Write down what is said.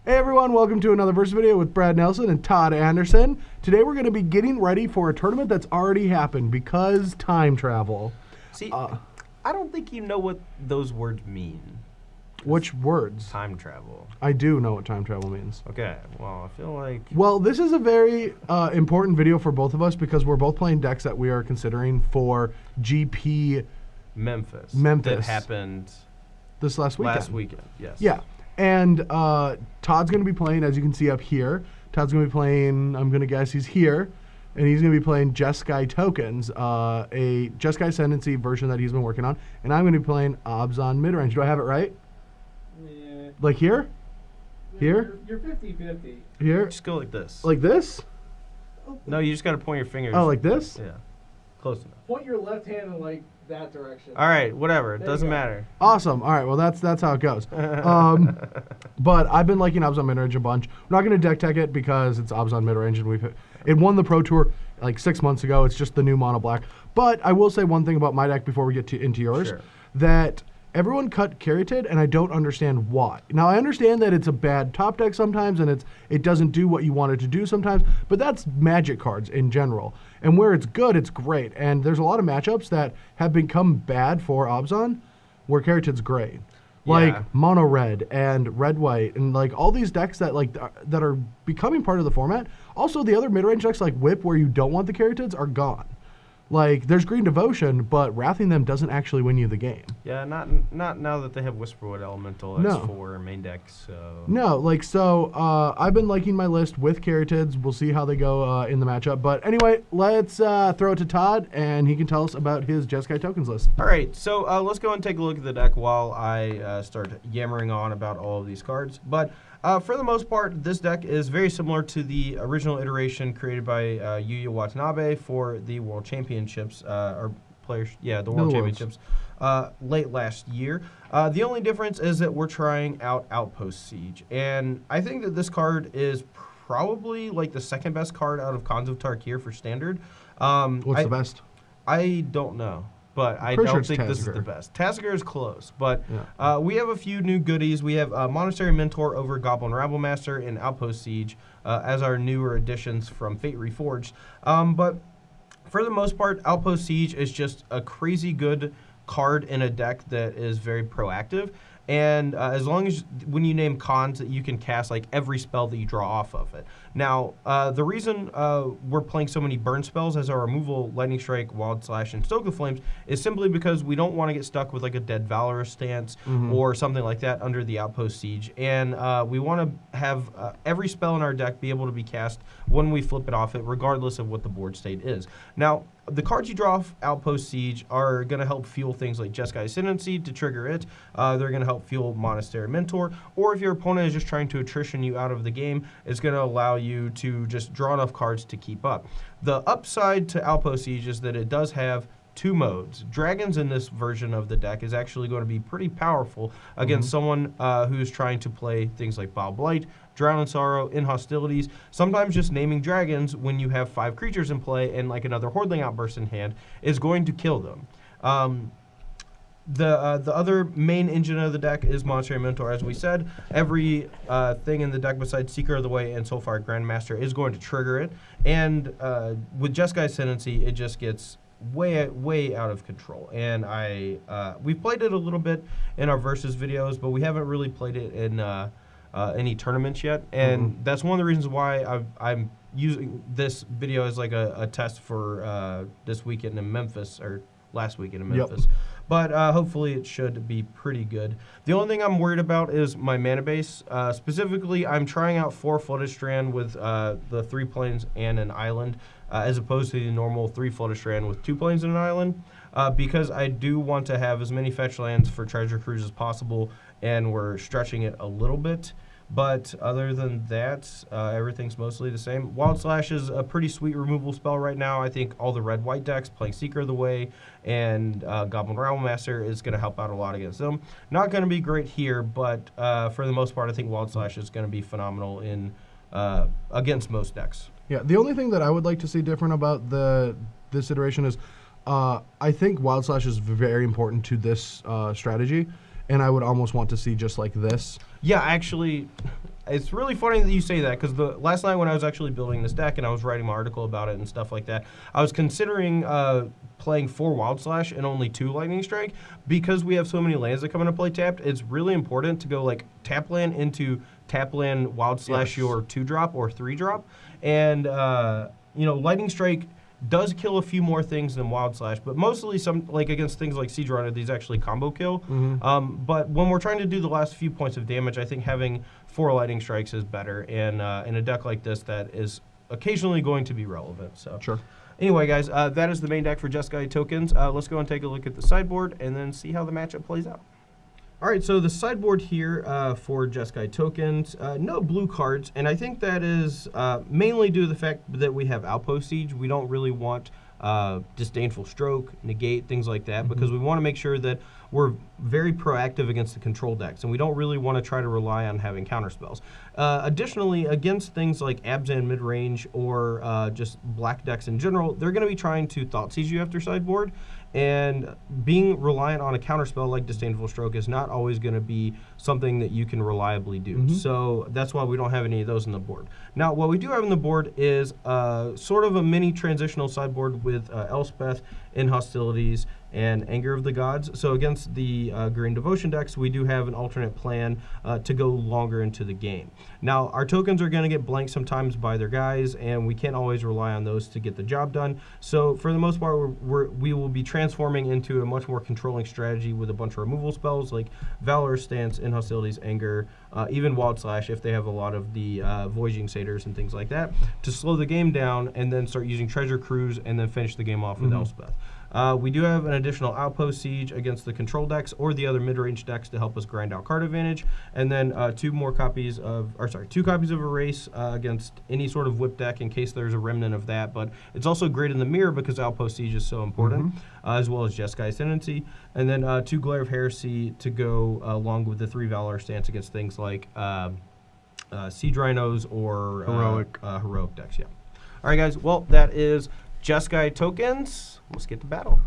Hey everyone, welcome to another Versus video with Brad Nelson and Todd Anderson. Today we're going to be getting ready for a tournament that's already happened because time travel. See, I don't think you know what those words mean. Which words? Time travel. I do know what time travel means. Okay, well, I feel like... Well, this is a very important video for both of us because we're both playing decks that we are considering for GP Memphis. Memphis. That happened... This last weekend. Last weekend, yes. Yeah. And Todd's going to be playing, as you can see up here, Todd's going to be playing, I'm going to guess he's here, and he's going to be playing Jeskai Tokens, a Jeskai Ascendancy version that he's been working on, and I'm going to be playing Obzon Midrange. Do I have it right? Yeah. Like here? Here? You're 50-50. Here? Just go like this. Like this? No, you just got to point your fingers. Oh, like this? Yeah. Close enough. Point your left hand in like that direction. All right, whatever. It There you doesn't go. matter. Awesome. All right, well, that's how it goes. But I've been liking Obzon Midrange a bunch. We're not going to deck tech it because it's Obzon Midrange, and it won the Pro Tour like 6 months ago. It's just the new mono black. But I will say one thing about my deck before we get into yours, Sure. that everyone cut Caryatid, and I don't understand why. Now, I understand that it's a bad top deck sometimes, and it doesn't do what you want it to do sometimes, but that's Magic cards in general. And where it's good, it's great. And there's a lot of matchups that have become bad for Obzon, where Caryatid's great. Like Yeah. mono red and red white, and like all these decks that that are becoming part of the format. Also, the other mid-range decks like Whip, where you don't want the Caryatids, are gone. Like, there's Green Devotion, but wrathing them doesn't actually win you the game. Yeah, not now that they have Whisperwood Elemental as No. for main deck, so... No, like, so I've been liking my list with Caryatids. We'll see how they go in the matchup. But anyway, let's throw it to Todd, and he can tell us about his Jeskai Tokens list. All right, so let's go and take a look at the deck while I start yammering on about all of these cards. But for the most part, this deck is very similar to the original iteration created by Yuya Watanabe for the World Championships, or players, yeah, the World Championships late last year. The only difference is that we're trying out Outpost Siege, and I think that this card is probably like the second best card out of Khans of Tarkir for Standard. What's the best? I don't know, but I Pretty sure don't it's think this is Tassiger. the best. Tassiger is close, but Yeah. we have a few new goodies. We have Monastery Mentor over Goblin Rabblemaster and Outpost Siege as our newer additions from Fate Reforged. But for the most part, Outpost Siege is just a crazy good card in a deck that is very proactive. And as long as when you name cons, that you can cast like every spell that you draw off of it. Now, the reason we're playing so many burn spells as our removal, Lightning Strike, Wild Slash, and Stoke the Flames is simply because we don't want to get stuck with like a Dead Valorous stance or something like that under the Outpost Siege. And we want to have every spell in our deck be able to be cast when we flip it off it, regardless of what the board state is. Now, the cards you draw off Outpost Siege are going to help fuel things like Jeskai Ascendancy to trigger it. They're going to help fuel Monastery Mentor. Or if your opponent is just trying to attrition you out of the game, it's going to allow you to just draw enough cards to keep up. The upside to Outpost Siege is that it does have two modes. Dragons in this version of the deck is actually going to be pretty powerful against someone who's trying to play things like Bob Blight, Drown in Sorrow, in Hostilities. Sometimes just naming dragons when you have 5 creatures in play and like another Hordeling Outburst in hand is going to kill them. The other main engine of the deck is Monastery Mentor. As we said, every thing in the deck besides Seeker of the Way and Soulfire Grandmaster is going to trigger it. And with Jeskai Ascendancy, it just gets way out of control. And we've played it a little bit in our Versus videos, but we haven't really played it in any tournaments yet. And that's one of the reasons why I'm using this video as like a test for this weekend in Memphis, or last weekend in Memphis. But hopefully it should be pretty good. The only thing I'm worried about is my mana base. Specifically, I'm trying out 4 Flooded Strand with the 3 plains and an island, as opposed to the normal 3 Flooded Strand with 2 plains and an island, because I do want to have as many fetch lands for Treasure Cruise as possible, and we're stretching it a little bit. But other than that, everything's mostly the same. Wild Slash is a pretty sweet removal spell right now. I think all the red-white decks playing Seeker of the Way and Goblin Rabblemaster is going to help out a lot against them. Not going to be great here, but for the most part, I think Wild Slash is going to be phenomenal in against most decks. Yeah, the only thing that I would like to see different about this iteration is I think Wild Slash is very important to this strategy. and I would almost want to see just like this. Yeah, actually, it's really funny that you say that because the last night when I was actually building this deck and I was writing my article about it and stuff like that, I was considering playing 4 Wild Slash and only 2 Lightning Strike because we have so many lands that come into play tapped. It's really important to go like tap land into tap land Wild Slash your 2-drop or 3-drop, and Lightning Strike does kill a few more things than Wild Slash, but mostly some like against things like Siege Runner, these actually combo kill. But when we're trying to do the last few points of damage, I think having 4 Lightning Strikes is better, and in a deck like this, that is occasionally going to be relevant. So Sure. anyway, guys, that is the main deck for Jeskai tokens. Let's go and take a look at the sideboard and then see how the matchup plays out. All right, so the sideboard here for Jeskai tokens, no blue cards, and I think that is mainly due to the fact that we have Outpost Siege. We don't really want Disdainful Stroke, Negate, things like that, because we want to make sure that we're very proactive against the control decks, and we don't really want to try to rely on having counterspells. Additionally, against things like Abzan midrange or just black decks in general, they're going to be trying to Thought Siege you after sideboard, and being reliant on a counterspell like Disdainful Stroke is not always going to be something that you can reliably do. So that's why we don't have any of those on the board. Now, what we do have on the board is sort of a mini transitional sideboard with Elspeth in Hostilities and Anger of the Gods. So against the Green Devotion decks, we do have an alternate plan to go longer into the game. Now, our tokens are going to get blanked sometimes by their guys, and we can't always rely on those to get the job done. So for the most part, we will be transforming into a much more controlling strategy with a bunch of removal spells like Valor, Stance, in Hostilities, Anger, even Wild Slash if they have a lot of the Voyaging Satyrs and things like that, to slow the game down and then start using Treasure Cruise and then finish the game off with Elspeth. We do have an additional Outpost Siege against the control decks or the other mid-range decks to help us grind out card advantage, and then 2 copies of Erase against any sort of whip deck in case there's a remnant of that. But it's also great in the mirror because Outpost Siege is so important, as well as Jeskai Ascendancy, and then 2 Glare of Heresy to go along with the 3 Valor stance against things like Siege Rhinos or heroic decks. Yeah. All right, guys. Well, that is Jeskai tokens. Let's get to battle.